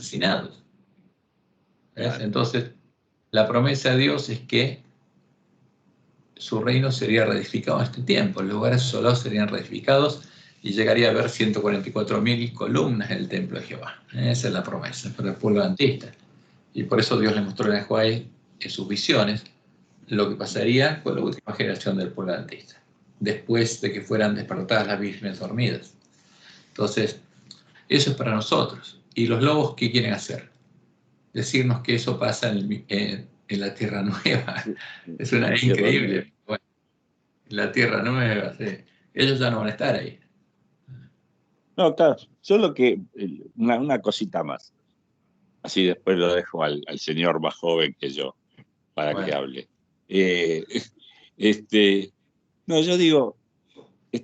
asesinados. ¿Ves? Claro. Entonces, la promesa de Dios es que su reino sería reedificado en este tiempo, los lugares asolados serían reedificados y llegaría a haber 144.000 columnas en el templo de Jehová. Esa es la promesa para el pueblo adventista. Y por eso Dios le mostró a Joel en sus visiones lo que pasaría con la última generación del pueblo adventista, después de que fueran despertadas las vírgenes dormidas. Entonces, eso es para nosotros. ¿Y los lobos qué quieren hacer? Decirnos que eso pasa en la Tierra Nueva. Es una increíble. Bueno, la Tierra Nueva, sí. Ellos ya no van a estar ahí. No, claro, solo que una cosita más. Así después lo dejo al señor más joven que yo para que Bueno, hable. Eh, no, yo digo,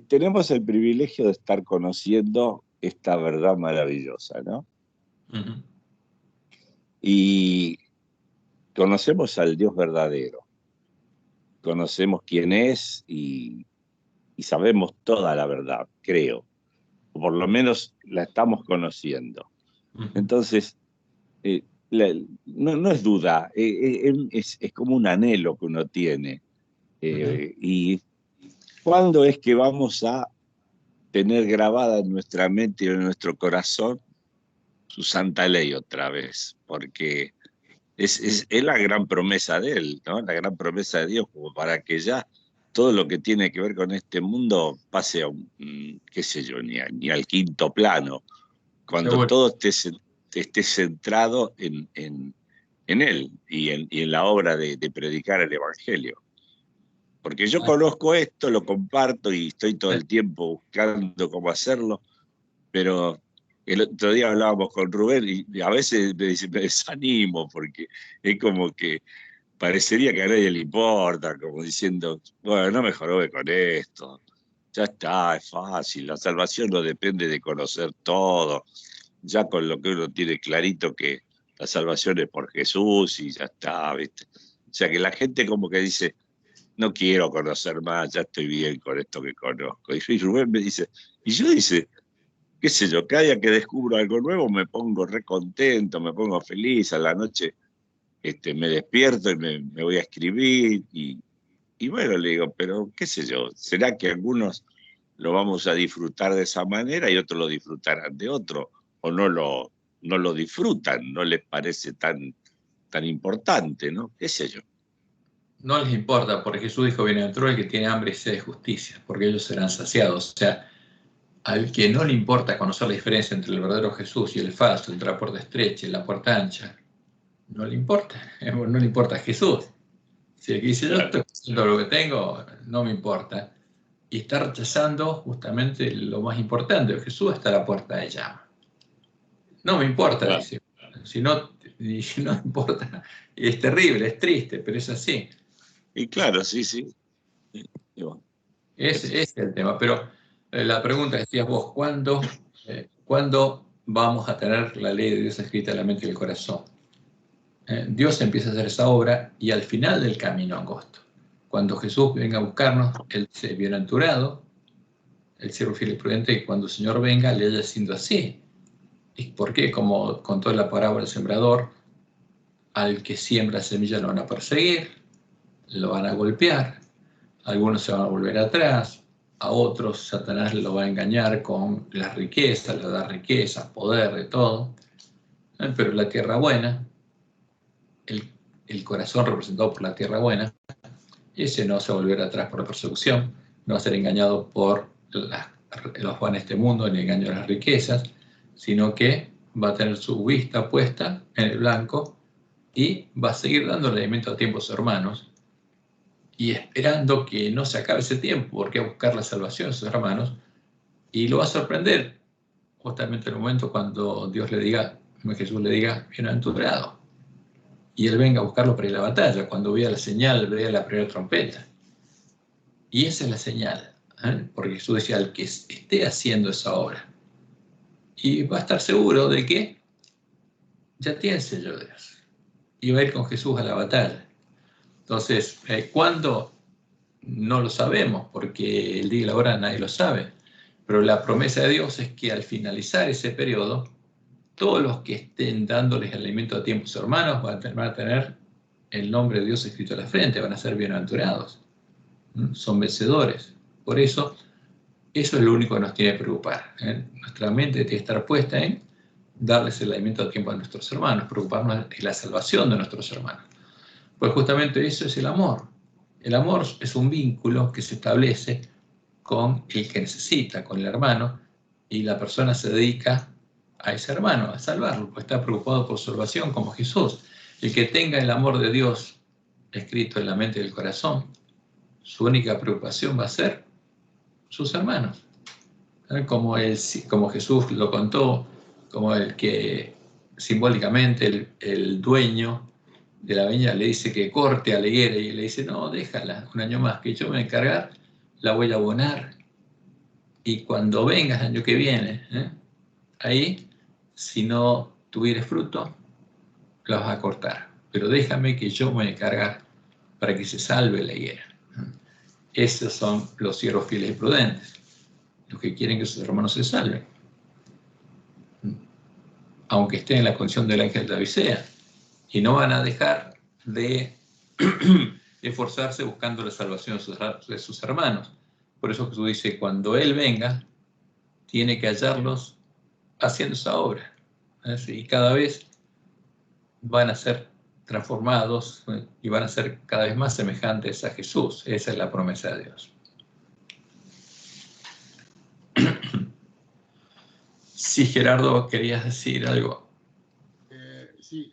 tenemos el privilegio de estar conociendo esta verdad maravillosa, ¿no? uh-huh. Y conocemos al Dios verdadero, conocemos quién es y sabemos toda la verdad, creo, o por lo menos la estamos conociendo. Uh-huh. Entonces, no es duda, es como un anhelo que uno tiene. Uh-huh. ¿Y cuándo es que vamos a tener grabada en nuestra mente y en nuestro corazón su santa ley otra vez? Porque es la gran promesa de él, ¿no? La gran promesa de Dios, como para que ya todo lo que tiene que ver con este mundo pase a qué sé yo, ni al quinto plano, cuando Seguro. todo esté centrado en él y en la obra de predicar el Evangelio. Porque yo conozco esto, lo comparto y estoy todo el tiempo buscando cómo hacerlo, pero el otro día hablábamos con Rubén y a veces me desanimo porque es como que parecería que a nadie le importa, como diciendo, bueno, no me jorobe con esto, ya está, es fácil, la salvación no depende de conocer todo, ya con lo que uno tiene clarito que la salvación es por Jesús y ya está, ¿viste? O sea que la gente como que dice, no quiero conocer más, ya estoy bien con esto que conozco. Y Rubén me dice, y yo dice, qué sé yo, cada día que descubro algo nuevo me pongo re contento, me pongo feliz, a la noche me despierto y me voy a escribir y bueno, le digo, pero qué sé yo, ¿será que algunos lo vamos a disfrutar de esa manera y otros lo disfrutarán de otro? ¿O no lo disfrutan? ¿No les parece tan importante, no? ¿Qué sé yo? No les importa, porque Jesús dijo, bienaventurado el que tiene hambre y sed de justicia, porque ellos serán saciados. O sea, al que no le importa conocer la diferencia entre el verdadero Jesús y el falso, entre la puerta estrecha y la puerta ancha, no le importa, no le importa a Jesús. Si el que dice, yo estoy haciendo lo que tengo, no me importa, y está rechazando justamente lo más importante, Jesús está a la puerta de llama. No me importa, Claro. dice, si no me importa, es terrible, es triste, pero es así. Y claro, sí. Bueno, Ese es el tema, pero la pregunta que decías vos, ¿cuándo vamos a tener la ley de Dios escrita en la mente y el corazón? Dios empieza a hacer esa obra y al final del camino angosto, cuando Jesús venga a buscarnos, Él se bienaventurado, el siervo fiel y prudente, que cuando el Señor venga le haya siendo así. ¿Y por qué? Como contó la parábola del sembrador, al que siembra semilla lo van a perseguir, lo van a golpear, algunos se van a volver atrás, a otros Satanás lo va a engañar con las riquezas, le da riquezas, poder, de todo. Pero la tierra buena, el corazón representado por la tierra buena, ese no se va a volver atrás por la persecución, no va a ser engañado por los bienes de este mundo ni engaño de las riquezas, sino que va a tener su vista puesta en el blanco y va a seguir dándole alimento a tiempo a sus hermanos y esperando que no se acabe ese tiempo, porque va a buscar la salvación de sus hermanos, y lo va a sorprender justamente en el momento cuando Dios le diga, Jesús le diga, bienaventurado, y él venga a buscarlo para ir a la batalla, cuando vea la señal, vea la primera trompeta. Y esa es la señal, porque Jesús decía, al que esté haciendo esa obra, y va a estar seguro de que ya tiene el sello de Dios, y va a ir con Jesús a la batalla. Entonces, ¿cuándo? No lo sabemos, porque el día y la hora nadie lo sabe. Pero la promesa de Dios es que al finalizar ese periodo, todos los que estén dándoles alimento a tiempo a sus hermanos van a tener el nombre de Dios escrito a la frente, van a ser bienaventurados. Son vencedores. Por eso, eso es lo único que nos tiene que preocupar. Nuestra mente tiene que estar puesta en darles el alimento a tiempo a nuestros hermanos, preocuparnos de la salvación de nuestros hermanos. Pues justamente eso es el amor. El amor es un vínculo que se establece con el que necesita, con el hermano, y la persona se dedica a ese hermano, a salvarlo, porque está preocupado por su salvación como Jesús. El que tenga el amor de Dios escrito en la mente y el corazón, su única preocupación va a ser sus hermanos. Como Jesús lo contó, como el que simbólicamente el dueño de la viña le dice que corte a la higuera y le dice, no, déjala un año más, que yo me voy a encargar, la voy a abonar y cuando vengas el año que viene, ahí, si no tuvieres fruto, la vas a cortar. Pero déjame que yo me voy a encargar para que se salve la higuera. Esos son los siervos fieles y prudentes, los que quieren que sus hermanos se salven, aunque estén en la condición del ángel de la Odisea, y no van a dejar de esforzarse buscando la salvación de sus hermanos. Por eso Jesús dice, cuando Él venga, tiene que hallarlos haciendo esa obra. Y cada vez van a ser transformados y van a ser cada vez más semejantes a Jesús. Esa es la promesa de Dios. Sí, Gerardo, ¿querías decir algo? Sí,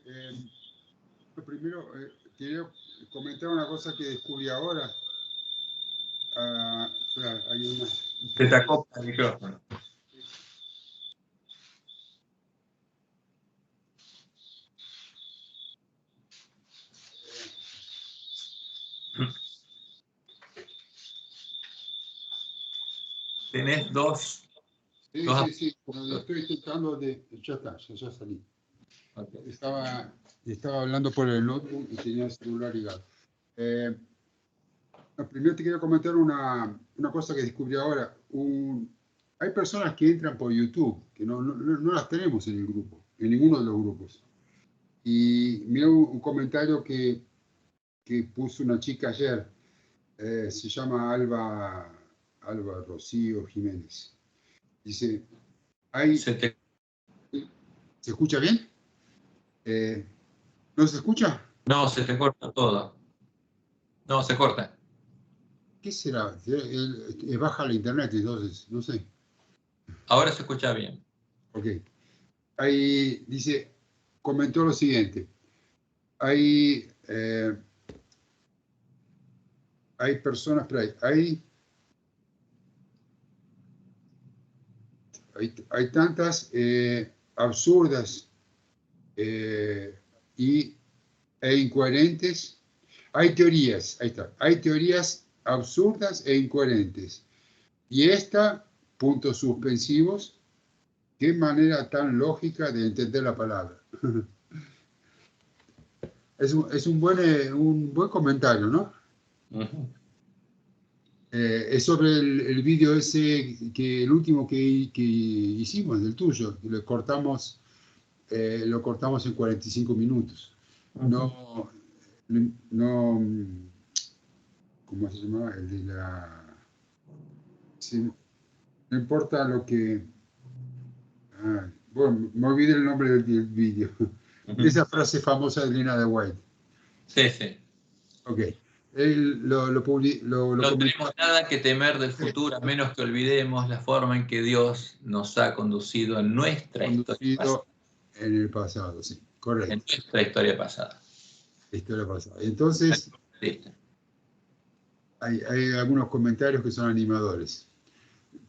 lo primero, quería comentar una cosa que descubrí ahora. Hay una... Se te acopla el micrófono. Tenés dos. Sí, estoy intentando de... Ya salí. Okay. Estaba hablando por el notebook y tenía el celular ligado. Primero te quería comentar una cosa que descubrí ahora. Hay personas que entran por YouTube, que no las tenemos en el grupo, en ninguno de los grupos. Y mira un comentario que puso una chica ayer, se llama Alba Rocío Jiménez. Dice, ¿se escucha bien? ¿No se escucha? No, se te corta todo. No, se corta. ¿Qué será? Baja la internet, entonces, no sé. Ahora se escucha bien. Ok. Ahí dice, comentó lo siguiente. Hay personas, hay tantas absurdas e incoherentes. Hay teorías, ahí está. Hay teorías absurdas e incoherentes. Y puntos suspensivos, qué manera tan lógica de entender la palabra. Es un buen comentario, ¿no? Uh-huh. Es sobre el vídeo ese, el último que hicimos, el tuyo, que lo cortamos en 45 minutos. Uh-huh. No, ¿cómo se llamaba? El de la... Sí, no importa lo que... bueno, me olvidé el nombre del vídeo. Uh-huh. Esa frase famosa de Lina de White. Sí. Ok. Él no tenemos nada que temer del futuro, a menos que olvidemos la forma en que Dios nos ha conducido en nuestra historia pasada. En el pasado, sí, correcto. En nuestra historia pasada. Entonces, sí. hay algunos comentarios que son animadores.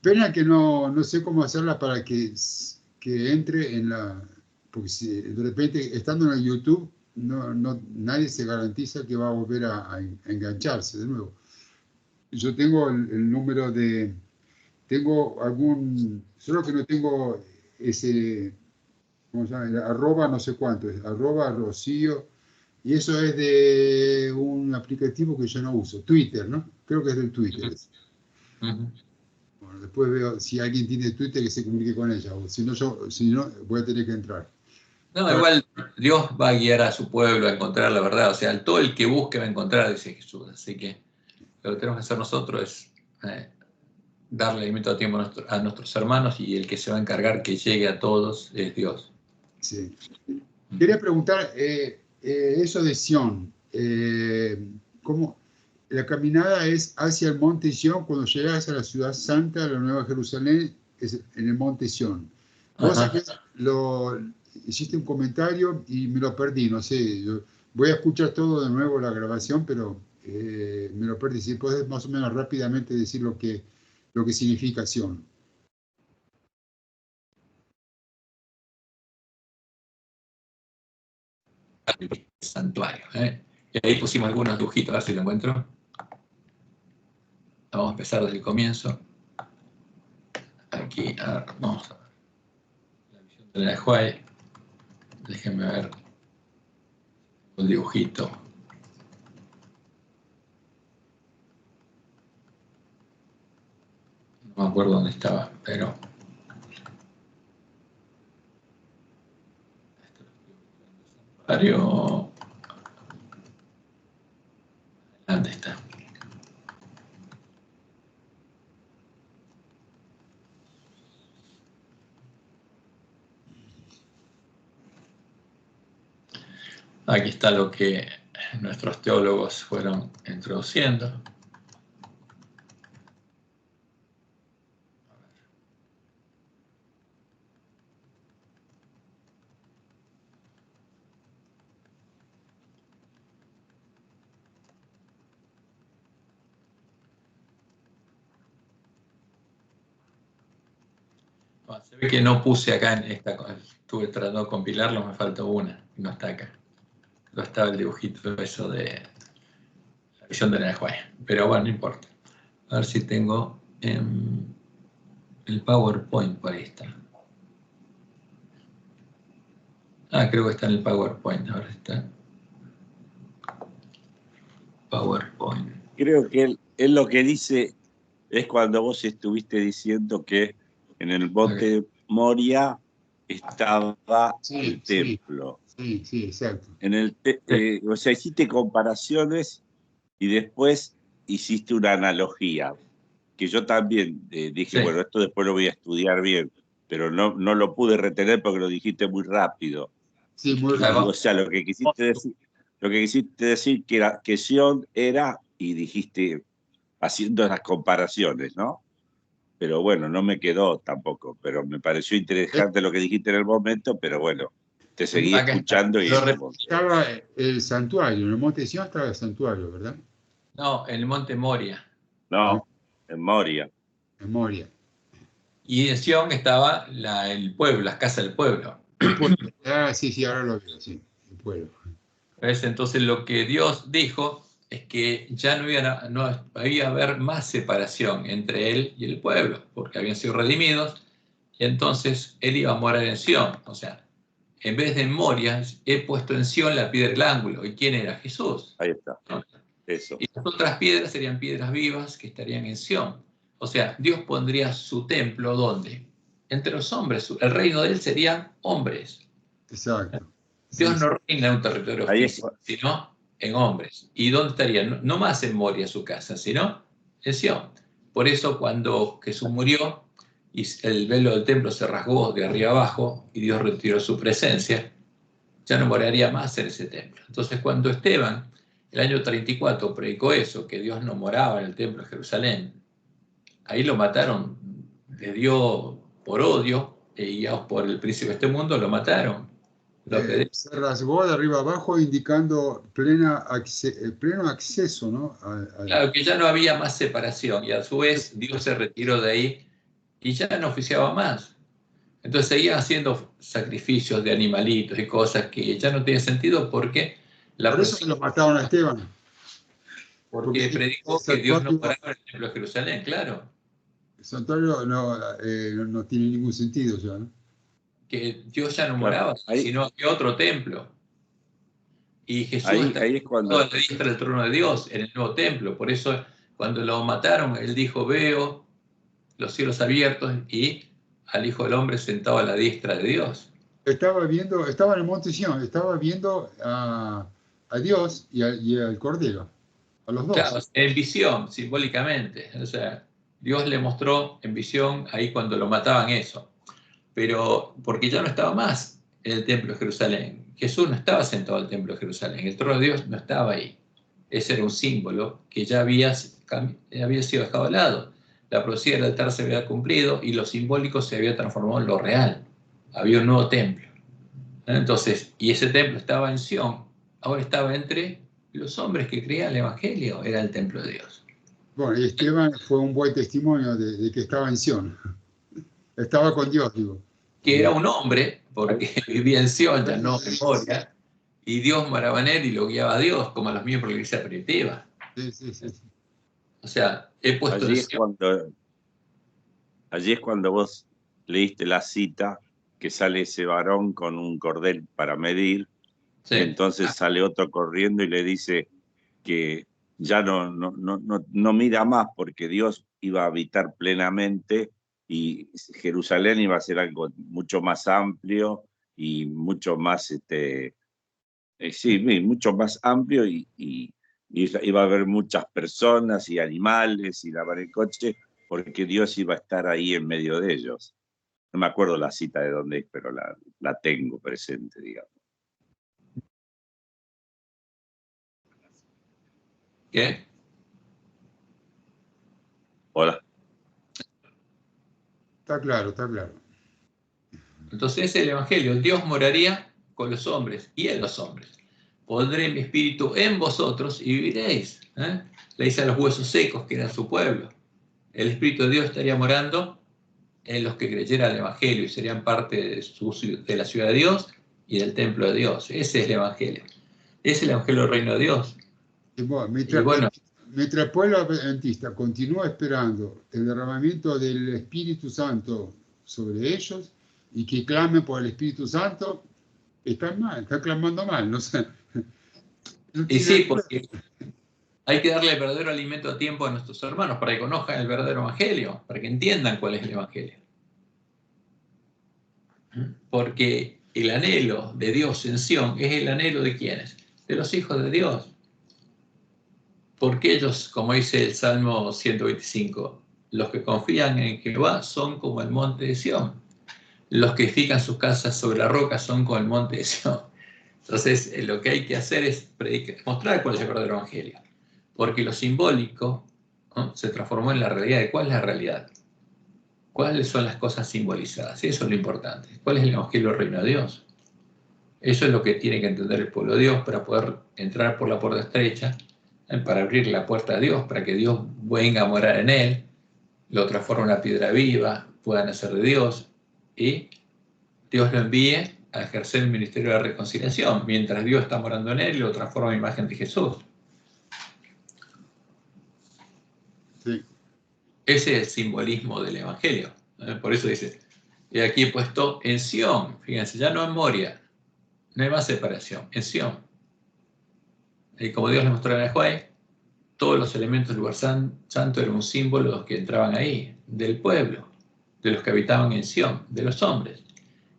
Pena que no sé cómo hacerla para que entre en la... Porque si de repente, estando en el YouTube, nadie se garantiza que va a volver a engancharse de nuevo. Yo tengo el número de... Solo que no tengo ese... ¿Cómo se llama? Arroba no sé cuánto, es arroba Rocío. Y eso es de un aplicativo que yo no uso, Twitter, ¿no? Creo que es del Twitter. Uh-huh. Bueno, después veo si alguien tiene Twitter que se comunique con ella, o si no, voy a tener que entrar. No, igual Dios va a guiar a su pueblo a encontrar la verdad. O sea, todo el que busque va a encontrar, dice Jesús. Así que lo que tenemos que hacer nosotros es darle alimento a tiempo a nuestros hermanos, y el que se va a encargar que llegue a todos es Dios. Sí. Quería preguntar, eso de Sión, ¿cómo? La caminada es hacia el monte Sión, cuando llegas a la ciudad santa, a la Nueva Jerusalén, es en el monte Sión. Vos hiciste un comentario y me lo perdí, no sé, voy a escuchar todo de nuevo la grabación, pero me lo perdí. Si podés más o menos rápidamente decir lo que significa Sión. Santuario. Y ahí pusimos algunos dibujitos, a ver si lo encuentro. Vamos a empezar desde el comienzo. Aquí, a ver, vamos a ver. La visión de la Juárez. Déjenme ver el dibujito. No me acuerdo dónde estaba, pero... Santuario... ¿Dónde está? Aquí está lo que nuestros teólogos fueron introduciendo. Se ve que no puse acá en esta, estuve tratando de compilarlo, me faltó una, y no está acá. No estaba el dibujito eso de la visión de la Juárez, pero bueno, no importa. A ver si tengo el PowerPoint, por ahí está. Creo que está en el PowerPoint, ahora está. PowerPoint. Creo que él lo que dice es cuando vos estuviste diciendo que en el monte Moria estaba el templo. Sí, exacto. O sea, hiciste comparaciones y después hiciste una analogía, que yo también dije, bueno, esto después lo voy a estudiar bien, pero no lo pude retener porque lo dijiste muy rápido. Sí, muy rápido. O sea, lo que quisiste decir que Sion era, y dijiste haciendo las comparaciones, ¿no? Pero bueno, no me quedó tampoco, pero me pareció interesante lo que dijiste en el momento, pero bueno, te seguí escuchando y... Estaba el santuario, en el monte Sion estaba el santuario, ¿verdad? No, en el monte Moria. No, en Moria. En Moria. Y en Sion estaba el pueblo, las casas del pueblo. El pueblo. Sí, ahora lo veo, sí, el pueblo. ¿Ves? Entonces lo que Dios dijo es que ya no iba a haber más separación entre él y el pueblo, porque habían sido redimidos, y entonces él iba a morar en Sion. O sea, en vez de en Moria, he puesto en Sion la piedra del ángulo. ¿Y quién era? Jesús. Ahí está. ¿No? Eso. Y las otras piedras serían piedras vivas que estarían en Sion. O sea, Dios pondría su templo ¿dónde? Entre los hombres. El reino de él serían hombres. Exacto. Dios no reina en un territorio físico, sino en hombres. ¿Y dónde estaría? No más en Moria su casa, sino en Sion. Por eso cuando Jesús murió y el velo del templo se rasgó de arriba abajo y Dios retiró su presencia, ya no moraría más en ese templo. Entonces cuando Esteban, el año 34, predicó eso, que Dios no moraba en el templo de Jerusalén, ahí lo mataron, le dio por odio, y guiados por el príncipe de este mundo, lo mataron. Se rasgó de arriba abajo indicando pleno acceso, ¿no? Claro, que ya no había más separación, y a su vez Dios se retiró de ahí y ya no oficiaba más. Entonces seguían haciendo sacrificios de animalitos y cosas que ya no tienen sentido porque... Por eso lo mataron a Esteban. Porque predicó que Dios no moraba en el templo de Jerusalén, claro. El santuario no tiene ningún sentido ya, ¿no? Que Dios ya no moraba, sino que otro templo. Y Jesús está ahí es cuando... a la diestra del trono de Dios, en el nuevo templo. Por eso, cuando lo mataron, él dijo, veo los cielos abiertos y al Hijo del Hombre sentado a la diestra de Dios. estaba en el monte Sión, estaba viendo a Dios y al Cordero, a los dos. Claro, en visión, simbólicamente. O sea, Dios le mostró en visión ahí cuando lo mataban eso. Pero porque ya no estaba más en el templo de Jerusalén. Jesús no estaba sentado en el templo de Jerusalén. El trono de Dios no estaba ahí. Ese era un símbolo que ya había sido dejado de lado. La profecía del altar se había cumplido y lo simbólico se había transformado en lo real. Había un nuevo templo. Entonces, y ese templo estaba en Sión, ahora estaba entre los hombres que creían el Evangelio, era el templo de Dios. Bueno, y Esteban fue un buen testimonio de que estaba en Sión. Estaba con Dios, digo. Que era un hombre, porque vivía en Sión, ya no en Moria, y Dios moraba en él y lo guiaba a Dios, como a los miembros de la iglesia primitiva. Sí. O sea, he puesto allí es cuando vos leíste la cita que sale ese varón con un cordel para medir, sí. Y entonces sale otro corriendo y le dice que ya no mida más porque Dios iba a habitar plenamente y Jerusalén iba a ser algo mucho más amplio y mucho más, mucho más amplio y iba a haber muchas personas y animales y lavar el coche porque Dios iba a estar ahí en medio de ellos. No me acuerdo la cita de dónde es, pero la tengo presente, digamos. ¿Qué? Hola. Está claro. Entonces es el Evangelio. Dios moraría con los hombres y en los hombres. Pondré mi espíritu en vosotros y viviréis. Le dice a los huesos secos que eran su pueblo. El Espíritu de Dios estaría morando en los que creyeran el Evangelio y serían parte de la ciudad de Dios y del templo de Dios. Ese es el Evangelio. Es el Evangelio del reino de Dios. Mientras el pueblo adventista continúa esperando el derramamiento del Espíritu Santo sobre ellos y que clamen por el Espíritu Santo, están clamando mal, no sé. Y sí, porque hay que darle el verdadero alimento a tiempo a nuestros hermanos para que conozcan el verdadero Evangelio, para que entiendan cuál es el Evangelio. Porque el anhelo de Dios en Sión es el anhelo de ¿quiénes? De los hijos de Dios. Porque ellos, como dice el Salmo 125, los que confían en Jehová son como el monte de Sión. Los que edifican sus casas sobre la roca son como el monte de Sión. Entonces, lo que hay que hacer es mostrar cuál es el verdadero Evangelio. Porque lo simbólico, ¿no?, se transformó en la realidad. ¿De cuál es la realidad? ¿Cuáles son las cosas simbolizadas? Eso es lo importante. ¿Cuál es el Evangelio del reino de Dios? Eso es lo que tiene que entender el pueblo de Dios para poder entrar por la puerta estrecha, para abrir la puerta a Dios, para que Dios venga a morar en él, lo transforme en una piedra viva, pueda nacer de Dios, y Dios lo envíe a ejercer el ministerio de la reconciliación. Mientras Dios está morando en él, lo transforma en imagen de Jesús. Sí. Ese es el simbolismo del Evangelio. Por eso dice, y aquí he puesto en Sión, fíjense, ya no en Moria, no hay más separación, en Sión. Y como Dios le mostró en el Juárez, todos los elementos del lugar santo eran un símbolo de los que entraban ahí, del pueblo, de los que habitaban en Sión, de los hombres,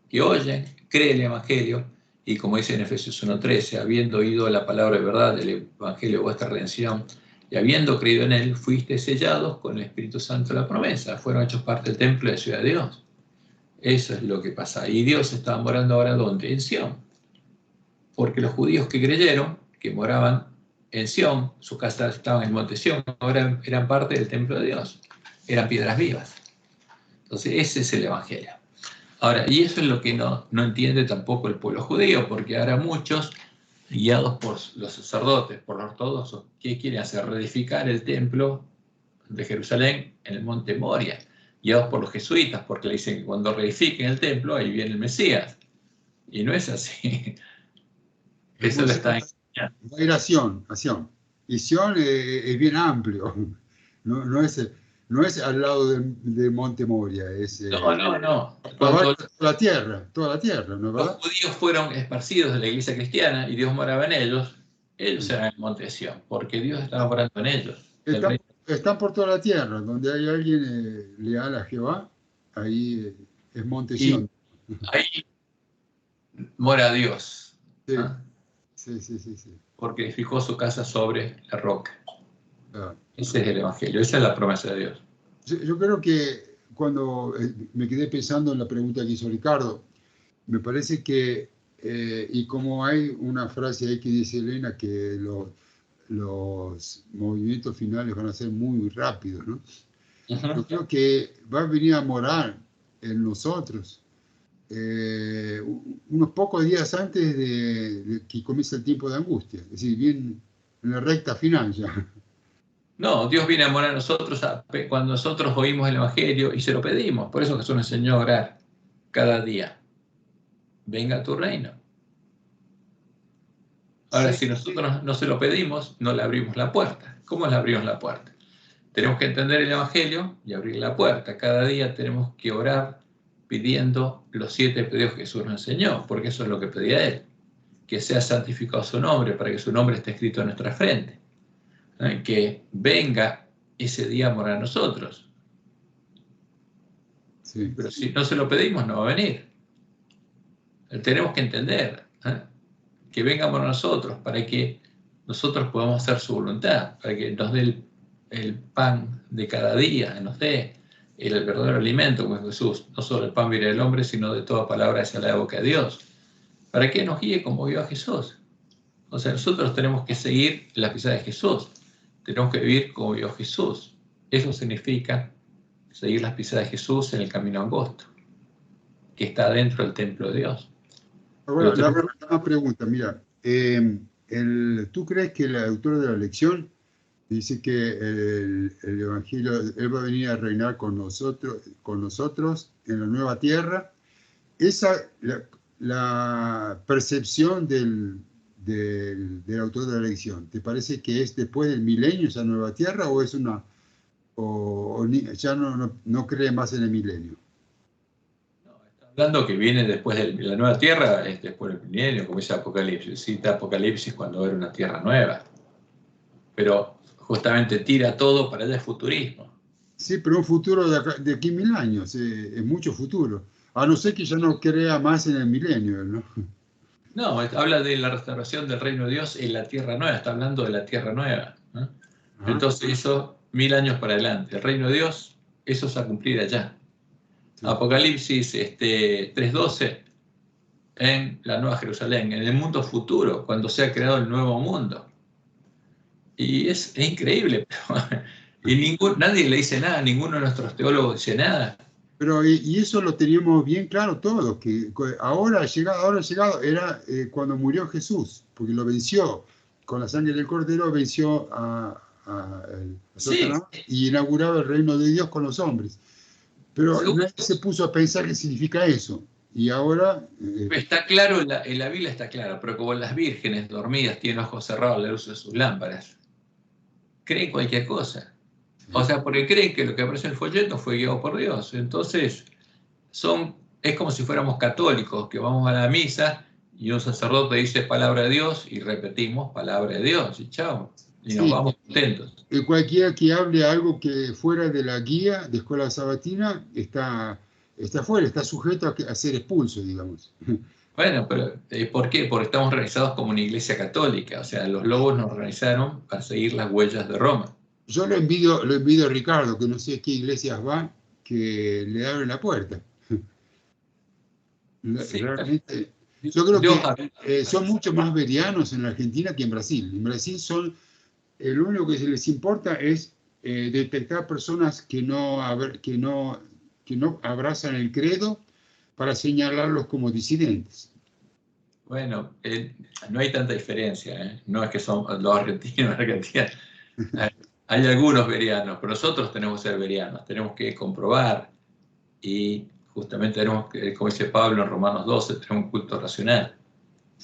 que oyen, creen el Evangelio, y como dice en Efesios 1:13, habiendo oído la palabra de verdad del Evangelio de vuestra redención, y habiendo creído en él, fuiste sellados con el Espíritu Santo de la promesa, fueron hechos parte del templo de la ciudad de Dios. Eso es lo que pasa. Y Dios estaba morando ahora ¿dónde? En Sión. Porque los judíos que creyeron, que moraban en Sión, sus casas estaban en el monte Sión, ahora eran parte del templo de Dios, eran piedras vivas. Entonces ese es el Evangelio. Ahora, y eso es lo que no entiende tampoco el pueblo judío, porque ahora muchos, guiados por los sacerdotes, por los ortodoxos, ¿qué quieren hacer? Reedificar el templo de Jerusalén en el monte Moria, guiados por los jesuitas, porque le dicen que cuando reedifiquen el templo, ahí viene el Mesías. Y no es así. Eso lo está enseñando. Va a ir a Sión. Y Sión es bien amplio. No es al lado del monte Moria. Es, no. Toda la tierra, ¿no es verdad? Los judíos fueron esparcidos de la iglesia cristiana y Dios moraba en ellos. Ellos eran el monte de Sión, porque Dios estaba morando en ellos. Están por toda la tierra. Donde hay alguien leal a Jehová, ahí es monte Sión. Ahí mora Dios. Sí, ¿Ah? sí, sí, sí, sí. Porque fijó su casa sobre la roca. Ah. Ese es el Evangelio, esa es la promesa de Dios. Yo creo que cuando me quedé pensando en la pregunta que hizo Ricardo, me parece que, y como hay una frase ahí que dice Elena, que los movimientos finales van a ser muy rápidos, ¿no? Yo creo que va a venir a morar en nosotros unos pocos días antes de que comience el tiempo de angustia, es decir, bien en la recta final ya. No, Dios viene a morar a nosotros cuando nosotros oímos el Evangelio y se lo pedimos. Por eso Jesús nos enseñó a orar cada día. Venga a tu reino. Ahora, Sí, si nosotros no se lo pedimos, no le abrimos la puerta. ¿Cómo le abrimos la puerta? Tenemos que entender el Evangelio y abrir la puerta. Cada día tenemos que orar pidiendo los 7 pedidos que Jesús nos enseñó, porque eso es lo que pedía Él. Que sea santificado su nombre, para que su nombre esté escrito en nuestra frente. Que venga ese día a morar a nosotros. sí. Pero si no se lo pedimos, no va a venir. Tenemos que entender que venga a morar a nosotros para que nosotros podamos hacer su voluntad, para que nos dé el pan de cada día, nos dé el verdadero alimento, como es Jesús. No solo el pan viene del hombre, sino de toda palabra hacia la boca de Dios. Para que nos guíe como guió a Jesús. O sea, nosotros tenemos que seguir la pisada de Jesús. Tenemos que vivir como vio Jesús. Eso significa seguir las pisadas de Jesús en el camino angosto, que está dentro del templo de Dios. Ahora, la última pregunta, mira, ¿tú crees que el autor de la lección dice que el Evangelio, Él va a venir a reinar con nosotros en la nueva tierra? La percepción del autor de la lección, ¿te parece que es después del milenio esa nueva tierra o es ya no cree más en el milenio? Hablando que viene después de la nueva tierra, es después del milenio, como dice Apocalipsis. Cita Apocalipsis cuando era una tierra nueva. Pero justamente tira todo para allá, es futurismo. Sí, pero un futuro de aquí 1000 años, es mucho futuro. A no ser que ya no crea más en el milenio, ¿no? No, habla de la restauración del reino de Dios en la tierra nueva, está hablando de la tierra nueva. ¿No? Entonces eso, 1000 años para adelante. El reino de Dios, eso es a cumplir allá. Sí. Apocalipsis 3:12, en la Nueva Jerusalén, en el mundo futuro, cuando se ha creado el nuevo mundo. Y es increíble, pero, y nadie le dice nada, ninguno de nuestros teólogos dice nada. Pero y eso lo teníamos bien claro todos, que ahora llegado, era cuando murió Jesús, porque lo venció, con la sangre del Cordero venció a Satanás y inauguraba el reino de Dios con los hombres. Pero nadie se puso a pensar qué significa eso. Y ahora... Está claro, en la Biblia está claro, pero como las vírgenes dormidas tienen ojos cerrados a la luz de sus lámparas, creen cualquier cosa. O sea, porque creen que lo que aparece en el folleto fue guiado por Dios. Entonces, es como si fuéramos católicos, que vamos a la misa y un sacerdote dice palabra de Dios y repetimos palabra de Dios y chao. Y nos vamos contentos. Cualquiera que hable algo que fuera de la guía de escuela sabatina está fuera, está sujeto a ser expulso, digamos. Bueno, pero ¿por qué? Porque estamos organizados como una iglesia católica. O sea, los lobos nos organizaron para seguir las huellas de Roma. Yo lo envidio a Ricardo, que no sé a qué iglesias va, que le abren la puerta. Sí, realmente, yo creo que son mucho más verianos en la Argentina que en Brasil. En Brasil lo único que les importa es detectar personas que no abrazan el credo para señalarlos como disidentes. Bueno, no hay tanta diferencia, no es que son los argentinos, hay algunos verianos, pero nosotros tenemos que ser verianos, tenemos que comprobar y justamente tenemos que, como dice Pablo en Romanos 12, tenemos un culto racional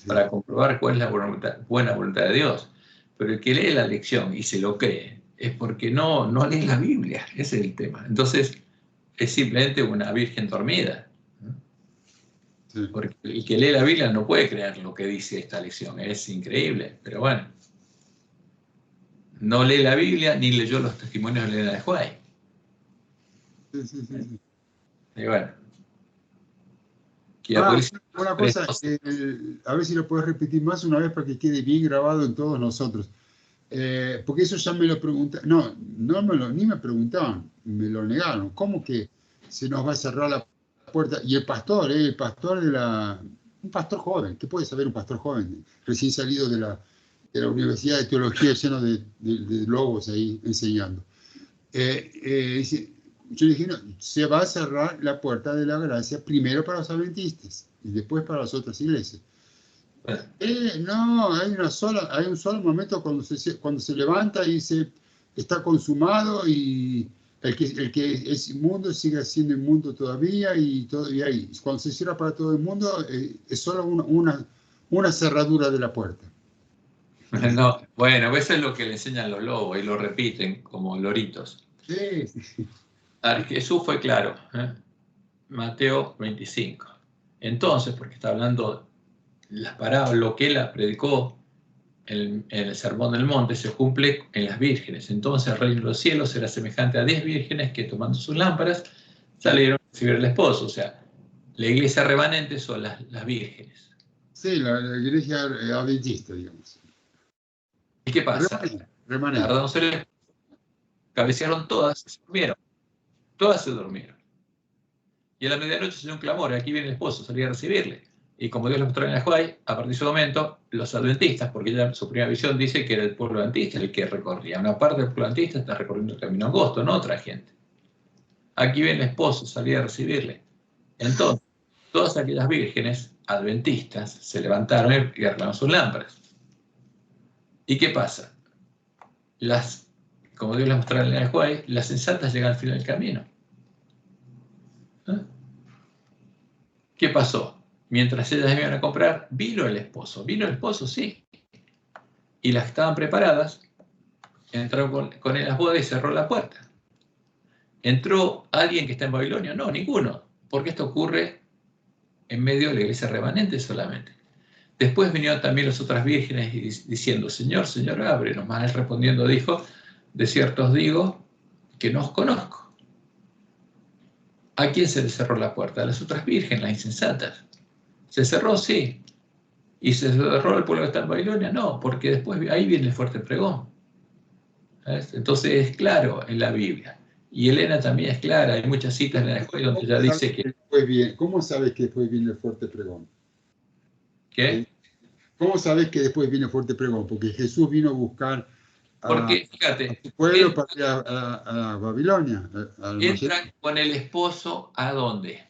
para comprobar cuál es la buena voluntad de Dios. Pero el que lee la lección y se lo cree es porque no lee la Biblia, ese es el tema. Entonces es simplemente una virgen dormida. Porque el que lee la Biblia no puede creer lo que dice esta lección, es increíble, pero bueno. No lee la Biblia ni leyó los testimonios de Elena de White. Sí. Y bueno. Una cosa, a ver si lo puedes repetir más una vez para que quede bien grabado en todos nosotros. Porque eso ya me lo preguntaron. No, ni me preguntaban, me lo negaron. ¿Cómo que se nos va a cerrar la puerta? Y el pastor un pastor joven, ¿qué puede saber un pastor joven? Recién salido de la Universidad de Teología, lleno de lobos ahí enseñando. Yo dije, no, se va a cerrar la puerta de la gracia primero para los adventistas y después para las otras iglesias. No, hay un solo momento cuando se levanta y dice, está consumado y el que es inmundo sigue siendo inmundo todavía y ahí, cuando se cierra para todo el mundo, es solo una cerradura de la puerta. No, bueno, eso es lo que le enseñan los lobos y lo repiten como loritos. Sí. Jesús fue claro, Mateo 25. Entonces, porque está hablando las parábolas, lo que él predicó en el Sermón del Monte se cumple en las vírgenes. Entonces el reino de los cielos será semejante a 10 vírgenes que tomando sus lámparas salieron a recibir al esposo. O sea, la iglesia remanente son las vírgenes. Sí, la iglesia adventista, digamos. ¿Y qué pasa? Remanente. Cabecearon todas, se durmieron. Todas se durmieron. Y a la medianoche se dio un clamor, aquí viene el esposo, salía a recibirle. Y como Dios le mostró en el Juay, a partir de ese momento, los adventistas, porque ya su primera visión dice que era el pueblo adventista el que recorría. Una parte del pueblo adventista está recorriendo el camino angosto, no otra gente. Aquí viene el esposo, salía a recibirle. Entonces, todas aquellas vírgenes adventistas se levantaron y agarraron sus lámparas. ¿Y qué pasa? Como Dios les mostró en el Juay, las sensatas llegan al final del camino. ¿Qué pasó? Mientras ellas iban a comprar, vino el esposo, sí. Y las que estaban preparadas, entraron con él a las bodas y cerró la puerta. ¿Entró alguien que está en Babilonia? No, ninguno, porque esto ocurre en medio de la iglesia remanente solamente. Después vinieron también las otras vírgenes diciendo, Señor, Señor, ábrenos. Mas él respondiendo dijo, de cierto os digo que no os conozco. ¿A quién se le cerró la puerta? A las otras vírgenes, las insensatas. ¿Se cerró? Sí. ¿Y se cerró el pueblo que está en Babilonia? No, porque después ahí viene el fuerte pregón. ¿Ves? Entonces es claro en la Biblia. Y Elena también es clara, hay muchas citas en la escuela donde ya dice que... ¿Cómo sabes que después viene el fuerte pregón? ¿Qué? ¿Cómo sabes que después viene el fuerte pregón? Porque Jesús vino a buscar porque, fíjate, a su pueblo para ir a Babilonia. Entran con el esposo ¿a dónde?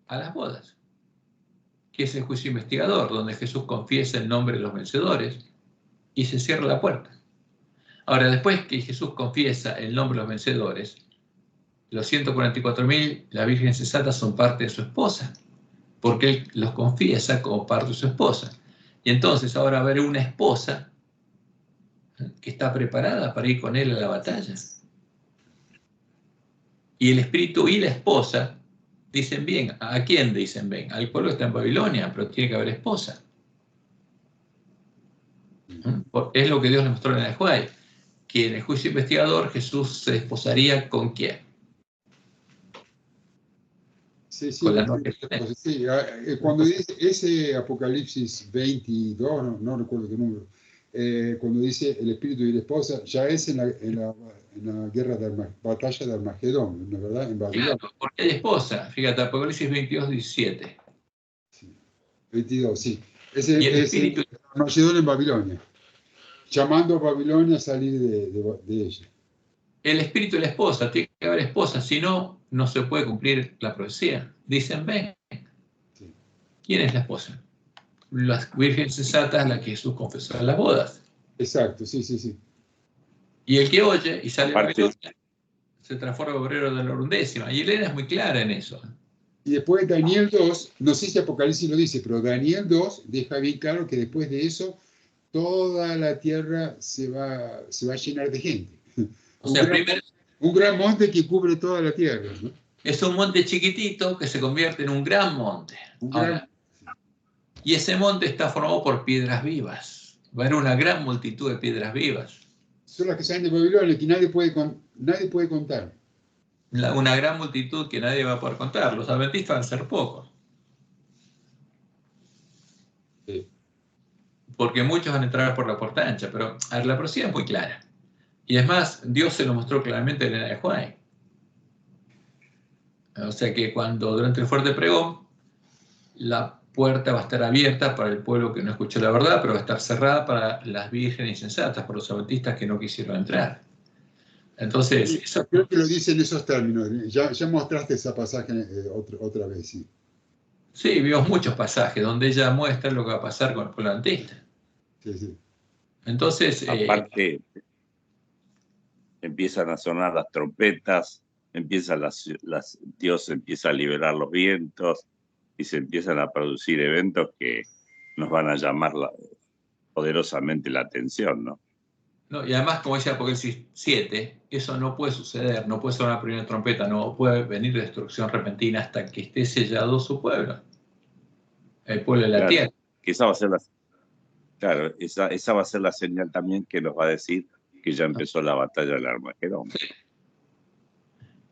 A las bodas, que es el juicio investigador, donde Jesús confiesa el nombre de los vencedores y se cierra la puerta. Ahora, después que Jesús confiesa el nombre de los vencedores, los 144.000, la Virgen sensata, son parte de su esposa, porque él los confiesa como parte de su esposa. Y entonces ahora va a haber una esposa que está preparada para ir con él a la batalla. Y el espíritu y la esposa dicen bien. ¿A quién dicen bien? Al pueblo que está en Babilonia, pero tiene que haber esposa. Es lo que Dios le mostró en el Juay, que en el juicio investigador Jesús se desposaría ¿con quién? Sí, con la sí. Cuando dice ese Apocalipsis 22, no recuerdo qué número, cuando dice el espíritu y la esposa, ya es en la batalla de Armagedón, ¿no, verdad? En Babilonia. Claro, porque hay esposa. Fíjate, Apocalipsis 22, 17. Sí, 22, sí. Es Armagedón en Babilonia, llamando a Babilonia a salir de ella. El espíritu y la esposa, tiene que haber esposa, si no, no se puede cumplir la profecía. Dicen, ven. Sí. ¿Quién es la esposa? Las vírgenes sensatas, la que Jesús confesó en las bodas. Exacto, sí. Y el que oye y sale a Babilonia se transforma en obrero de la undécima. Y Elena es muy clara en eso. Y después Daniel 2, no sé si Apocalipsis lo dice, pero Daniel 2 deja bien claro que después de eso toda la tierra se va a llenar de gente. O sea, un gran monte que cubre toda la tierra, ¿no? Es un monte chiquitito que se convierte en un gran monte. Y ese monte está formado por piedras vivas. Va a haber una gran multitud de piedras vivas. Son las que salen de Babilonia, que nadie puede contar. Una gran multitud que nadie va a poder contar. Los adventistas van a ser pocos. Sí. Porque muchos van a entrar por la puerta ancha, pero a ver, la profecía es muy clara. Y es más, Dios se lo mostró claramente en el Juan. O sea que cuando durante el fuerte pregón, la puerta va a estar abierta para el pueblo que no escuchó la verdad, pero va a estar cerrada para las vírgenes insensatas, por los adventistas que no quisieron entrar. Entonces, Sí, eso, creo que lo dice en esos términos. Ya mostraste ese pasaje otra vez, sí. sí, vimos muchos pasajes donde ella muestra lo que va a pasar con el pueblo adventista. Sí, sí. Entonces, Aparte, empiezan a sonar las trompetas, Dios empieza a liberar los vientos y se empiezan a producir eventos que nos van a llamar poderosamente la atención, ¿no? no, y además, como dice Apocalipsis 7, eso no puede suceder, no puede sonar la primera trompeta, no puede venir destrucción repentina hasta que esté sellado su pueblo, el pueblo de la Claro, tierra. que claro, esa va a ser la señal también que nos va a decir que ya empezó la batalla del Armagedón.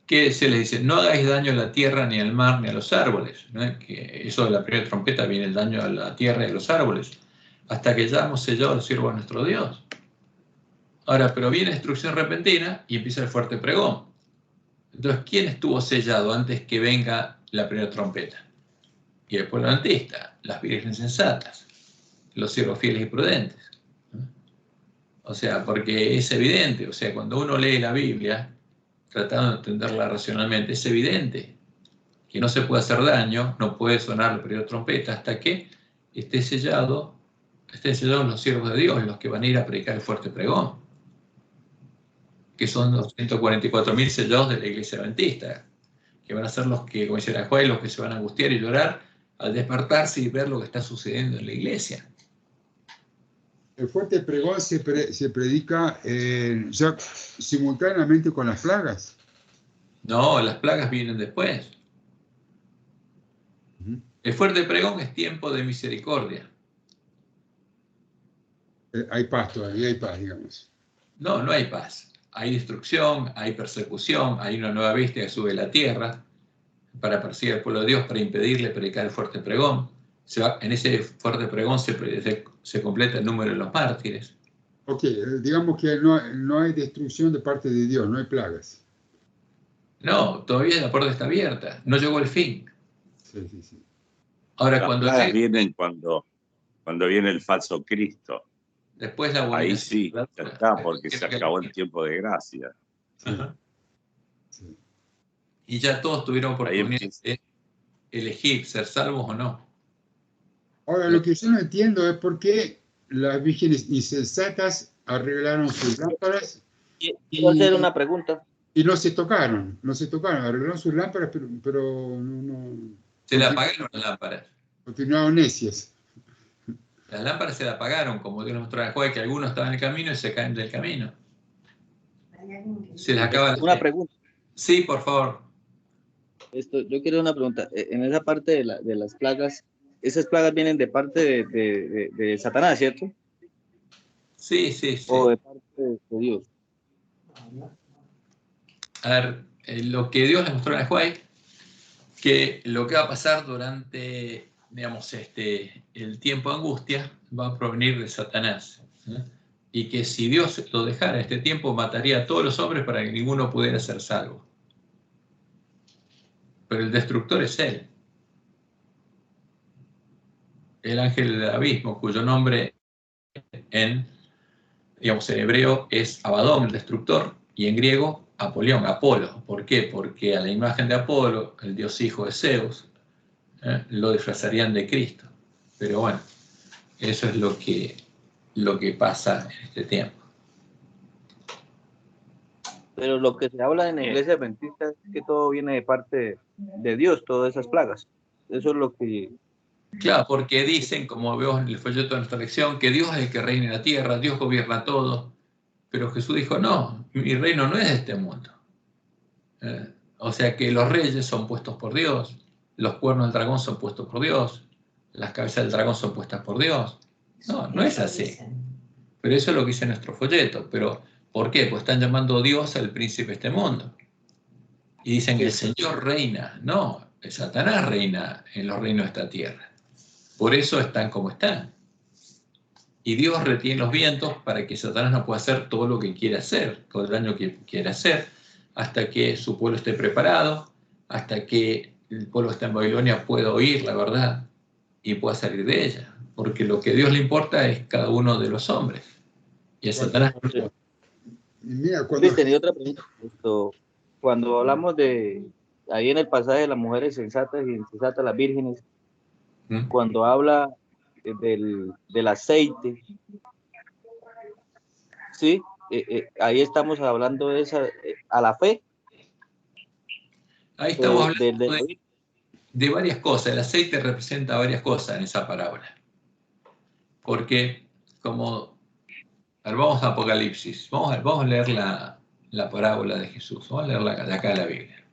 Que se les dice, no hagáis daño a la tierra, ni al mar, ni a los árboles, ¿no? Que eso de la primera trompeta viene el daño a la tierra y a los árboles, hasta que ya hemos sellado a los siervos de nuestro Dios. Ahora, pero viene destrucción repentina y empieza el fuerte pregón. Entonces, ¿quién estuvo sellado antes que venga la primera trompeta? Y el pueblo adventista, las vírgenes sensatas, los siervos fieles y prudentes. O sea, porque es evidente, o sea, cuando uno lee la Biblia, tratando de entenderla racionalmente, es evidente que no se puede hacer daño, no puede sonar la primera trompeta hasta que estén sellados los siervos de Dios, los que van a ir a predicar el fuerte pregón, que son los 144.000 sellados de la iglesia adventista, que van a ser los que, como dice la Juárez, los que se van a angustiar y llorar al despertarse y ver lo que está sucediendo en la iglesia. El fuerte pregón se predica ya simultáneamente con las plagas. No, las plagas vienen después. Uh-huh. El fuerte pregón es tiempo de misericordia. Hay paz todavía, hay paz, digamos. No, no hay paz. Hay destrucción, hay persecución, hay una nueva bestia que sube a la tierra para perseguir al pueblo de Dios, para impedirle predicar el fuerte pregón. En ese fuerte pregón se completa el número de los mártires. Ok, digamos que no hay destrucción de parte de Dios, no hay plagas. No, todavía la puerta está abierta, no llegó el fin. Sí, sí, sí. Ahora, Las plagas vienen cuando viene el falso Cristo. Después la Ahí abominación. sí, ya está, porque se acabó el tiempo de gracia. Sí, sí. Y ya todos tuvieron oportunidad de elegir ser salvos o no. Ahora, lo que yo no entiendo es por qué las vírgenes insensatas arreglaron sus lámparas Quiero hacer una pregunta. y no se tocaron, arreglaron sus lámparas, pero no Se le apagaron las lámparas. continuaron necias. Las lámparas se le apagaron, como Dios nos mostró en el juego, que algunos estaban en el camino y se caen del camino. Se les acaba Una pregunta. Sí, por favor. Yo quiero una pregunta. En esa parte de las plagas, esas plagas vienen de parte de Satanás, ¿cierto? Sí, sí, sí. O de parte de Dios. A ver, lo que Dios les mostró en el juego, que lo que va a pasar durante, digamos, el tiempo de angustia va a provenir de Satanás. Y que si Dios lo dejara este tiempo, mataría a todos los hombres para que ninguno pudiera ser salvo. Pero el destructor es él. El ángel del abismo, cuyo nombre en hebreo es Abadón, el destructor, y en griego Apolión, Apolo. ¿Por qué? Porque a la imagen de Apolo, el dios hijo de Zeus, lo disfrazarían de Cristo. Pero bueno, eso es lo que pasa en este tiempo. Pero lo que se habla en la iglesia adventista es que todo viene de parte de Dios, todas esas plagas. Eso es lo que... Claro, porque dicen, como veo en el folleto de nuestra lección, que Dios es el que reina en la tierra, Dios gobierna todo. Pero Jesús dijo, no, mi reino no es de este mundo. O sea que los reyes son puestos por Dios, los cuernos del dragón son puestos por Dios, las cabezas del dragón son puestas por Dios. No, no es así. Pero eso es lo que dice nuestro folleto. Pero, ¿por qué? Pues están llamando Dios al príncipe de este mundo. Y dicen que el Señor reina. No, el Satanás reina en los reinos de esta tierra. Por eso están como están. Y Dios retiene los vientos para que Satanás no pueda hacer todo lo que quiere hacer, todo el daño que quiere hacer, hasta que su pueblo esté preparado, hasta que el pueblo que está en Babilonia pueda oír la verdad y pueda salir de ella. Porque lo que a Dios le importa es cada uno de los hombres. Y a Satanás... Mira, Cristian, y otra pregunta. Cuando hablamos de, ahí en el pasaje de las mujeres sensatas y insensatas, las vírgenes, cuando habla del aceite, ¿sí? Ahí estamos hablando de esa, a la fe. Ahí estamos hablando de varias cosas. El aceite representa varias cosas en esa parábola. Porque, como... Vamos a Apocalipsis. Vamos a leer la parábola de Jesús. Vamos a leerla de acá de la Biblia.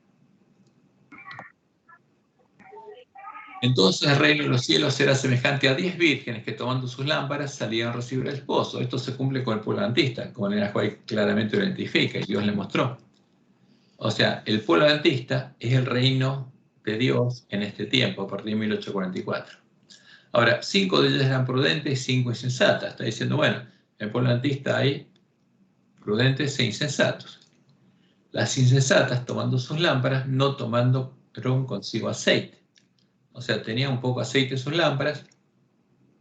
Entonces el reino de los cielos será semejante a 10 vírgenes que tomando sus lámparas salían a recibir al esposo. Esto se cumple con el pueblo adventista, como Elena White claramente lo identifica y Dios le mostró. O sea, el pueblo adventista es el reino de Dios en este tiempo, a partir de 1844. Ahora, 5 de ellas eran prudentes y 5 insensatas. Está diciendo, bueno, en el pueblo adventista hay prudentes e insensatos. Las insensatas, tomando sus lámparas, no tomaron consigo aceite. O sea, tenían un poco de aceite en sus lámparas,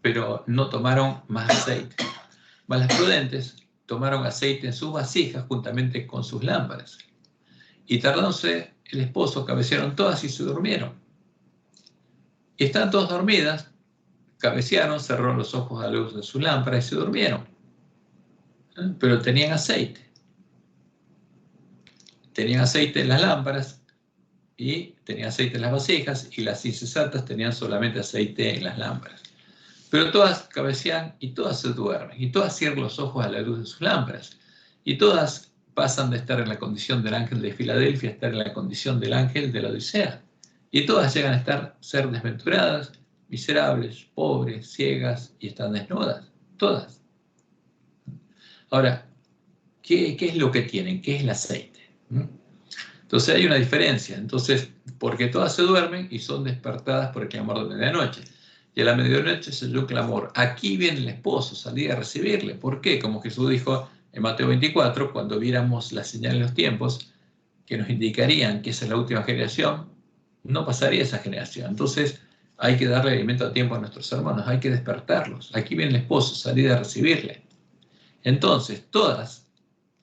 pero no tomaron más aceite. Mas las prudentes tomaron aceite en sus vasijas juntamente con sus lámparas. Y tardándose el esposo, cabecearon todas y se durmieron. Y están todas dormidas, cabecearon, cerraron los ojos a la luz de sus lámparas y se durmieron. Pero tenían aceite. Tenían aceite en las lámparas y tenían aceite en las vasijas, y las insensatas tenían solamente aceite en las lámparas. Pero todas cabecean y todas se duermen, y todas cierran los ojos a la luz de sus lámparas, y todas pasan de estar en la condición del ángel de Filadelfia a estar en la condición del ángel de la Odisea, y todas llegan a ser desventuradas, miserables, pobres, ciegas, y están desnudas, todas. Ahora, ¿qué es lo que tienen? ¿Qué es el aceite? Entonces hay una diferencia. Entonces, porque todas se duermen y son despertadas por el clamor de medianoche. Y a la medianoche se oyó un clamor. Aquí viene el esposo, salí a recibirle. ¿Por qué? Como Jesús dijo en Mateo 24, cuando viéramos las señales de los tiempos que nos indicarían que esa es la última generación, no pasaría esa generación. Entonces hay que darle alimento a tiempo a nuestros hermanos, hay que despertarlos. Aquí viene el esposo, salí a recibirle. Entonces, todas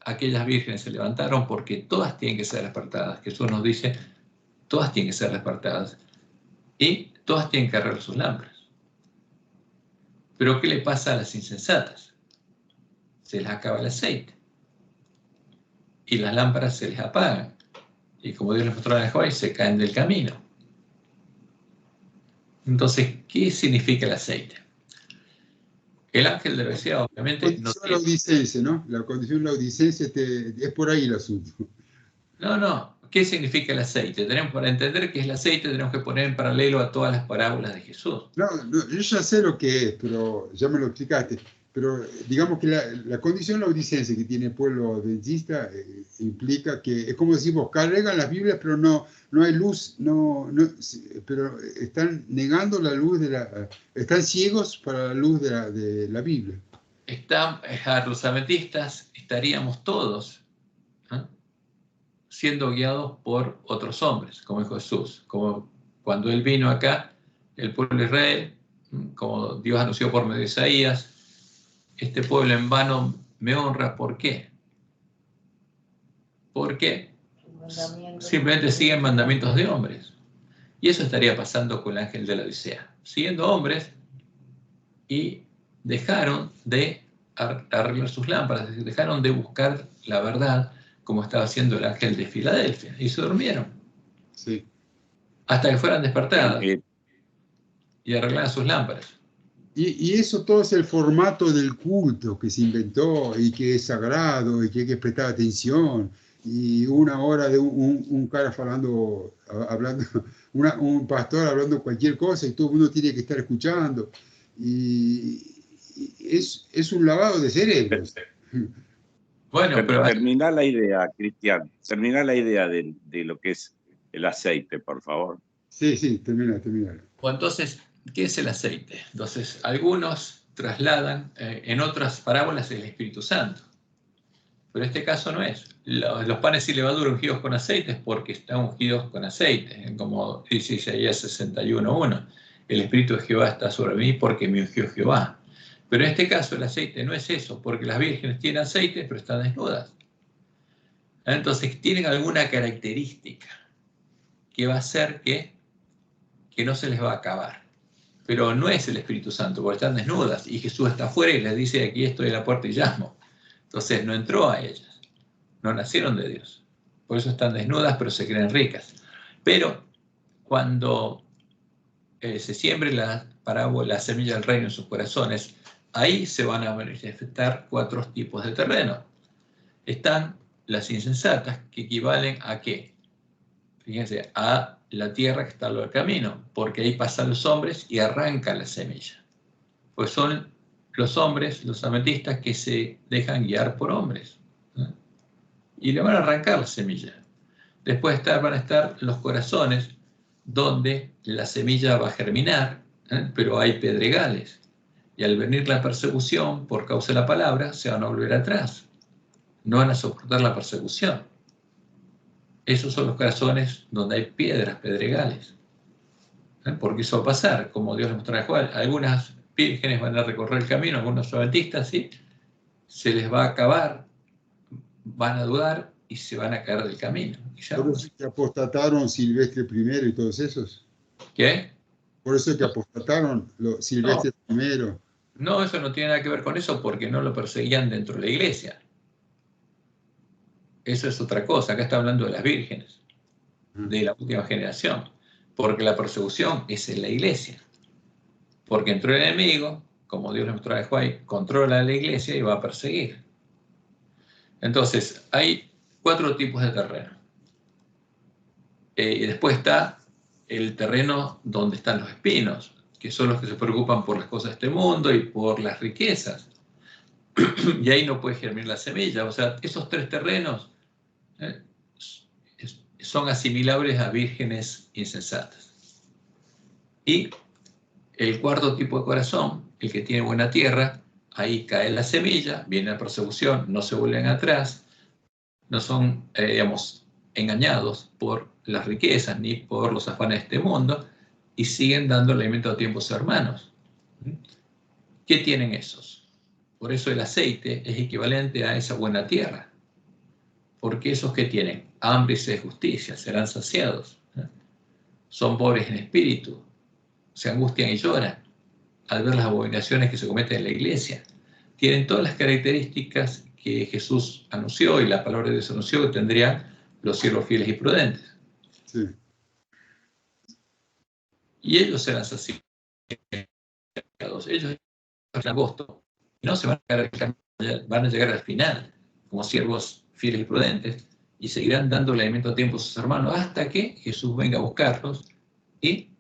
aquellas vírgenes se levantaron porque todas tienen que ser despertadas. Jesús nos dice, todas tienen que ser despertadas y todas tienen que agarrar sus lámparas. Pero ¿qué le pasa a las insensatas? Se les acaba el aceite y las lámparas se les apagan. Y como Dios les mostró en el Hawaii, se caen del camino. Entonces, ¿qué significa el aceite? El ángel de la Odisea, obviamente, no tiene... laudicense, ¿no? La condición laudicense es por ahí el asunto. No. ¿Qué significa el aceite? Para entender qué es el aceite, tenemos que poner en paralelo a todas las parábolas de Jesús. No, yo ya sé lo que es, pero ya me lo explicaste. Pero digamos que la condición laudicense que tiene el pueblo adventista implica que, es como decir, vos cargan las Biblias, pero no hay luz, pero están negando la luz están ciegos para la luz de la Biblia. Los adventistas estaríamos todos siendo guiados por otros hombres, como dijo Jesús, como cuando él vino acá, el pueblo de Israel, como Dios anunció por medio de Isaías, este pueblo en vano me honra. ¿Por qué? Porque simplemente siguen mandamientos de hombres. Y eso estaría pasando con el ángel de la Odisea. Siguiendo hombres y dejaron de arreglar sus lámparas, es decir, dejaron de buscar la verdad como estaba haciendo el ángel de Filadelfia. Y se durmieron. Sí. Hasta que fueran despertadas y arreglaran sus lámparas. Y eso todo es el formato del culto que se inventó y que es sagrado y que hay que prestar atención. Y una hora de un cara hablando un pastor hablando cualquier cosa y todo el mundo tiene que estar escuchando. Y es un lavado de cerebros. Bueno, pero terminá la idea, Cristian. Terminá la idea de lo que es el aceite, por favor. Sí, termina. Pues entonces, ¿qué es el aceite? Entonces, algunos trasladan en otras parábolas el Espíritu Santo, pero este caso no es. Los panes sin levadura ungidos con aceite es porque están ungidos con aceite, como dice Isaías 61:1. El Espíritu de Jehová está sobre mí porque me ungió Jehová. Pero en este caso el aceite no es eso, porque las vírgenes tienen aceite, pero están desnudas. Entonces tienen alguna característica que va a hacer que no se les va a acabar. Pero no es el Espíritu Santo, porque están desnudas, y Jesús está afuera y les dice, aquí estoy a la puerta y llamo. Entonces no entró a ellas, no nacieron de Dios. Por eso están desnudas, pero se creen ricas. Pero cuando se siembre la semilla del reino en sus corazones, ahí se van a manifestar 4 tipos de terreno. Están las insensatas, que equivalen a ¿qué? Fíjense, a la tierra que está al lado del camino, porque ahí pasan los hombres y arrancan la semilla. Pues son los hombres, los adventistas, que se dejan guiar por hombres, ¿no? Y le van a arrancar la semilla. Después van a estar los corazones, donde la semilla va a germinar, pero hay pedregales. Y al venir la persecución por causa de la palabra, se van a volver atrás. No van a soportar la persecución. Esos son los corazones donde hay piedras, pedregales. Porque eso va a pasar, como Dios le mostró a Juan. Algunas vírgenes van a recorrer el camino, algunos adventistas, ¿sí? Se les va a acabar, van a dudar y se van a caer del camino. Por eso que apostataron Silvestre I y todos esos. ¿Qué? Por eso que apostataron Silvestre I. No, eso no tiene nada que ver con eso, porque no lo perseguían dentro de la iglesia. Eso es otra cosa. Acá está hablando de las vírgenes, de la última generación. Porque la persecución es en la iglesia. Porque entró el enemigo, como Dios le mostró a Juan, controla la iglesia y va a perseguir. Entonces, hay 4 tipos de terreno. Y después está el terreno donde están los espinos, que son los que se preocupan por las cosas de este mundo y por las riquezas. Y ahí no puede germinar la semilla. O sea, esos 3 terrenos son asimilables a vírgenes insensatas. Y el 4º tipo de corazón, el que tiene buena tierra, ahí cae la semilla, viene la persecución, no se vuelven atrás, no son, engañados por las riquezas ni por los afanes de este mundo, y siguen dando alimento a tiempo a sus hermanos. ¿Qué tienen esos? Por eso el aceite es equivalente a esa buena tierra. Porque esos que tienen hambre y sed de justicia serán saciados. Son pobres en espíritu, se angustian y lloran al ver las abominaciones que se cometen en la iglesia. Tienen todas las características que Jesús anunció y la palabra de Dios anunció que tendrían los siervos fieles y prudentes. Sí. Y ellos serán saciados. Ellos en agosto no se van a llegar al final como siervos fieles y prudentes y seguirán dando el alimento a tiempo a sus hermanos hasta que Jesús venga a buscarlos y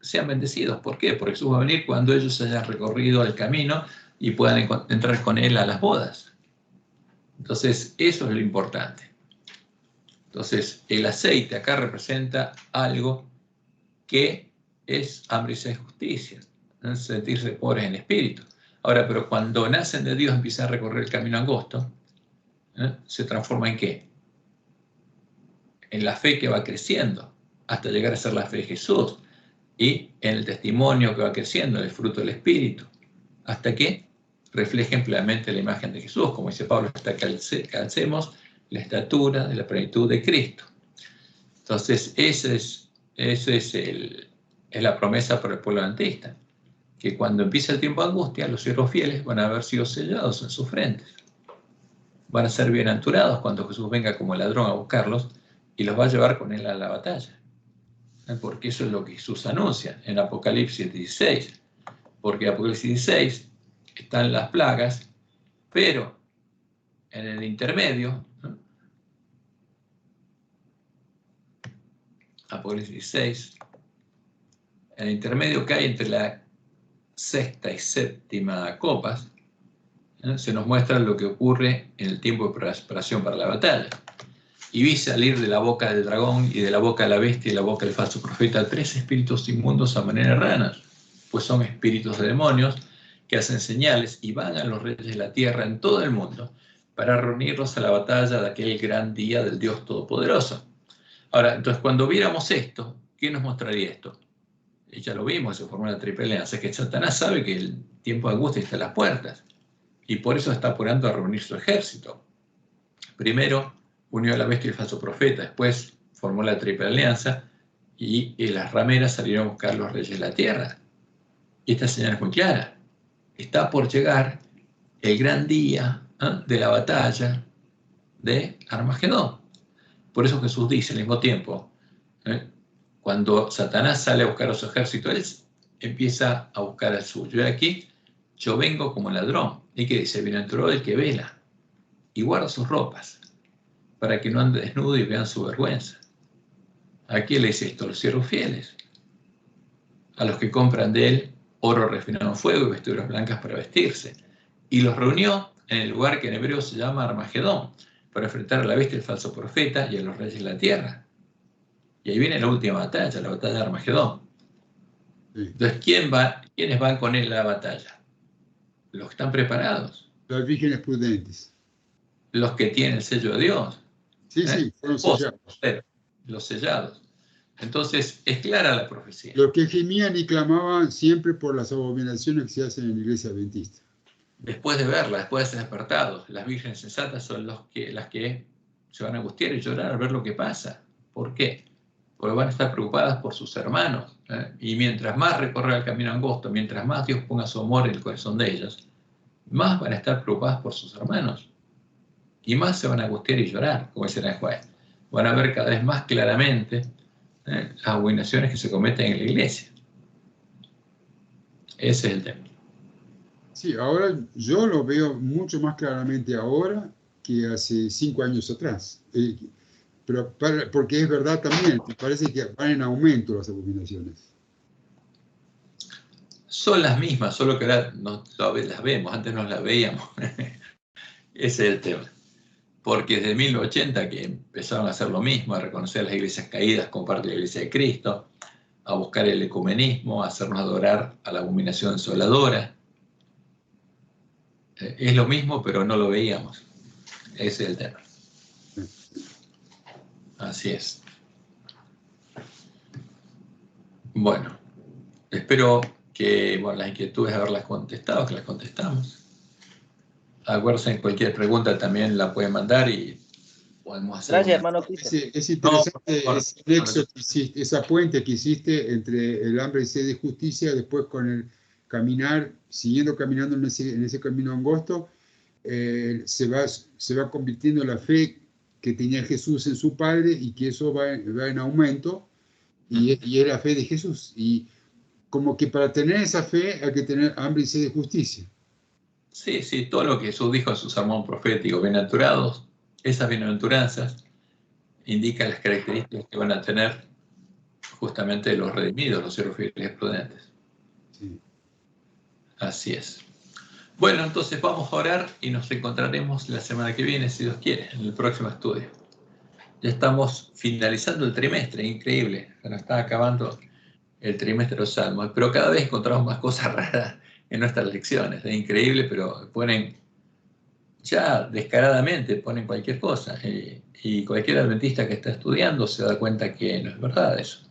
sean bendecidos. ¿Por qué? Porque Jesús va a venir cuando ellos hayan recorrido el camino y puedan entrar con Él a las bodas. Entonces, eso es lo importante. Entonces, el aceite acá representa algo que es hambre y sed de justicia, ¿no? Sentirse pobres en espíritu. Ahora, pero cuando nacen de Dios, empiezan a recorrer el camino angosto, se transforma ¿en qué? En la fe que va creciendo, hasta llegar a ser la fe de Jesús, y en el testimonio que va creciendo, el fruto del Espíritu, hasta que reflejen plenamente la imagen de Jesús, como dice Pablo, hasta que alcancemos la estatura de la plenitud de Cristo. Entonces, esa es la promesa para el pueblo adventista, que cuando empiece el tiempo de angustia, los siervos fieles van a haber sido sellados en sus frentes. Van a ser bienaventurados cuando Jesús venga como ladrón a buscarlos y los va a llevar con él a la batalla. Porque eso es lo que Jesús anuncia en Apocalipsis 16. Porque en Apocalipsis 16 están las plagas, pero en el intermedio, ¿no? Apocalipsis 16, en el intermedio que hay entre la 6ª y 7ª copas, se nos muestra lo que ocurre en el tiempo de preparación para la batalla. Y vi salir de la boca del dragón y de la boca de la bestia y de la boca del falso profeta 3 espíritus inmundos a manera de ranas. pues son espíritus de demonios que hacen señales y van a los reyes de la tierra en todo el mundo para reunirlos a la batalla de aquel gran día del Dios Todopoderoso. Ahora, entonces, cuando viéramos esto, ¿qué nos mostraría esto? Y ya lo vimos, se formó la triple alianza, que Satanás sabe que el tiempo de angustia está a las puertas y por eso está apurando a reunir su ejército. Primero unió a la bestia y el falso profeta, después formó la triple alianza y las rameras salieron a buscar a los reyes de la tierra. Y esta señal es muy clara. Está por llegar el gran día de la batalla de Armagedón. Por eso Jesús dice al mismo tiempo, cuando Satanás sale a buscar a su ejército, él empieza a buscar al suyo. Y aquí yo vengo como ladrón. ¿Y qué dice? Bienaventurado el que vela y guarda sus ropas, para que no ande desnudo y vean su vergüenza. ¿A quién le dice esto? Los siervos fieles, a los que compran de él oro refinado en fuego y vestiduras blancas para vestirse. Y los reunió en el lugar que en hebreo se llama Armagedón, para enfrentar a la bestia, el falso profeta y a los reyes de la tierra. Y ahí viene la última batalla, la batalla de Armagedón. Entonces, ¿quiénes van con él a la batalla? Los que están preparados. Las vírgenes prudentes. Los que tienen el sello de Dios. Sí, sí, fueron sellados. Los sellados. Entonces, es clara la profecía. Los que gemían y clamaban siempre por las abominaciones que se hacen en la iglesia adventista. Después de verla, después de ser despertados, las vírgenes sensatas son las que se van a angustiar y llorar al ver lo que pasa. ¿Por qué? Porque van a estar preocupadas por sus hermanos. Y mientras más recorra el camino angosto, mientras más Dios ponga su amor en el corazón de ellos, más van a estar preocupadas por sus hermanos. Y más se van a angustiar y llorar, como dice el juez. Van a ver cada vez más claramente las abominaciones que se cometen en la iglesia. Ese es el tema. Sí, ahora yo lo veo mucho más claramente ahora que hace 5 años atrás. Pero porque es verdad también, parece que van en aumento las abominaciones. Son las mismas, solo que ahora no las vemos, antes no las veíamos. Ese es el tema. Porque desde 1980 que empezaron a hacer lo mismo, a reconocer las iglesias caídas como parte de la iglesia de Cristo, a buscar el ecumenismo, a hacernos adorar a la abominación desoladora. Es lo mismo, pero no lo veíamos. Ese es el tema. Así es. Bueno, espero que las inquietudes haberlas contestado, que las contestamos. Acuérdense, cualquier pregunta también la pueden mandar y podemos hacer. Gracias, hermano Cristian. Es interesante esa puente que hiciste entre el hambre y sed de justicia, después con el caminar, siguiendo caminando en ese camino angosto, se va convirtiendo en la fe que tenía Jesús en su Padre y que eso va en aumento, y es la fe de Jesús. Y como que para tener esa fe hay que tener hambre y sed de justicia. Sí, sí, todo lo que Jesús dijo en su sermón profético, bienaventurados, esas bienaventuranzas indican las características que van a tener justamente los redimidos, los siervos fieles y prudentes. Sí. Así es. Bueno, entonces vamos a orar y nos encontraremos la semana que viene, si Dios quiere, en el próximo estudio. Ya estamos finalizando el trimestre, increíble. Se nos está acabando el trimestre de los Salmos, pero cada vez encontramos más cosas raras en nuestras lecciones. Es increíble, pero ponen ya descaradamente, ponen cualquier cosa. Y cualquier adventista que está estudiando se da cuenta que no es verdad eso.